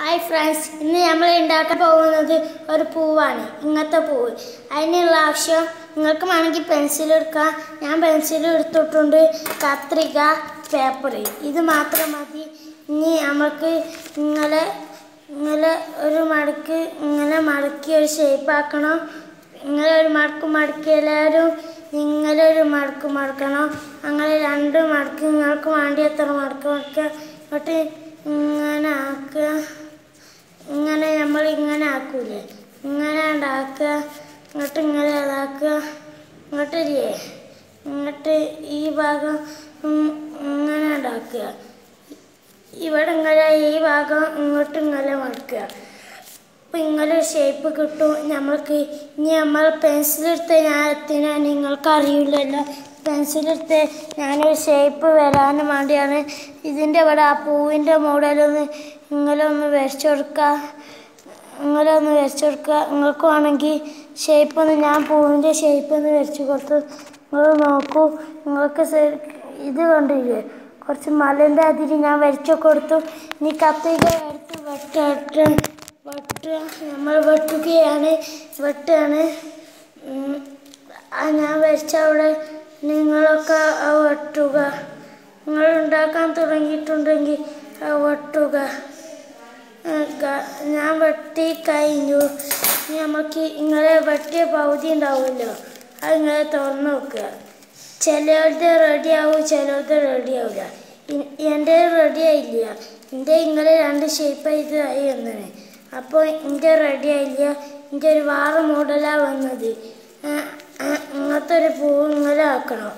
Hi friends, ഇന്ന് നമ്മൾ ഉണ്ടാക്കാൻ പോകുന്നത് ഒരു പൂവാണ്. ഇങ്ങനത്തെ പൂവ്. അതിനുള്ള ആവശ്യം നിങ്ങൾക്ക് വേണമെങ്കിൽ പെൻസിൽ എടുക്കാം. ഞാൻ പെൻസിൽ എടുത്തിട്ടുണ്ട്. കത്രിക, പേപ്പർ, ഇത് മാത്രം മതി. ഇനി നമുക്ക് ഇങ്ങനെ ഒരു മടക്ക് മടക്കി ഒരു ഷേപ്പ് ആക്കണം. ഇങ്ങനെ ഒരു മടക്കി എല്ലാവരും ഇങ്ങനെ ഒരു മടക്കണം. അങ്ങനെ രണ്ട് മടക്ക് നിങ്ങൾക്ക് വേണ്ടി എത്ര മടക്കുക എന്നിട്ട് ഇങ്ങനെ ആക്കുക. ഇങ്ങനെ നമ്മൾ ഇങ്ങനെ ആക്കൂലേ, ഇങ്ങനെ ഉണ്ടാക്കുക. ഇങ്ങനെ അതാക്കുക. ഇങ്ങോട്ട് ഈ ഭാഗം ഇങ്ങനെ ഉണ്ടാക്കുക. ഇവിടെ ഇങ്ങനെ ഈ ഭാഗം ഇങ്ങനെ മടക്കുക. അപ്പം ഇങ്ങനെ ഷേപ്പ് കിട്ടും നമ്മൾക്ക്. ഇനി നമ്മൾ പെൻസിലെടുത്ത് ഞാൻ എത്തിനാ നിങ്ങൾക്ക് അറിയില്ലല്ലോ. പെൻസിലെടുത്ത് ഞാനൊരു ഷേപ്പ് വരാനും വേണ്ടിയാണ്. ഇതിൻ്റെ ഇവിടെ ആ പൂവിൻ്റെ മോഡലൊന്ന് ഒന്ന് വരച്ചു കൊടുക്കുക. നിങ്ങൾക്ക് വേണമെങ്കിൽ ഞാൻ പൂവിൻ്റെ ഷേപ്പ് ഒന്ന് വരച്ച് കൊടുത്തു. നിങ്ങൾ നോക്കൂ. നിങ്ങൾക്ക് ഇത് കണ്ടില്ലേ, കുറച്ച് മലൻ്റെ അതിരി ഞാൻ വരച്ചു കൊടുത്തു. ഇനി കത്രിക എടുത്ത് നമ്മൾ വെട്ടുകയാണ്. ഞാൻ വരച്ച അവിടെ നിങ്ങളൊക്കെ വെട്ടുക. നിങ്ങൾ ഉണ്ടാക്കാൻ തുടങ്ങിയിട്ടുണ്ടെങ്കിൽ വെട്ടുക. ഞാൻ വെട്ടി കഴിഞ്ഞു. നമുക്ക് ഇങ്ങനെ വെട്ടിയ പകുതി ഉണ്ടാവുമല്ലോ, അത് ഇങ്ങനെ തുറന്ന് നോക്കുക. ചിലരുടെ റെഡിയാവും, ചിലരുടെ റെഡിയാവില്ല. എൻ്റെ റെഡിയായില്ല. എൻ്റെ ഇങ്ങനെ രണ്ട് ഷേപ്പായി ഇത് ആയി വന്നത്. അപ്പോൾ എൻ്റെ റെഡിയായില്ല. എൻ്റെ ഒരു വേറെ മോഡലാണ് വന്നത്. ഇങ്ങനത്തെ ഒരു പൂവ് ഇങ്ങനെ ആക്കണം.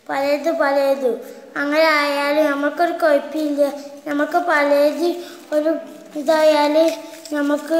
പലതും അങ്ങനെ ആയാലും നമുക്കൊരു കുഴപ്പമില്ല. നമുക്ക് പലത് ഒരു ഇതായാൽ നമുക്ക്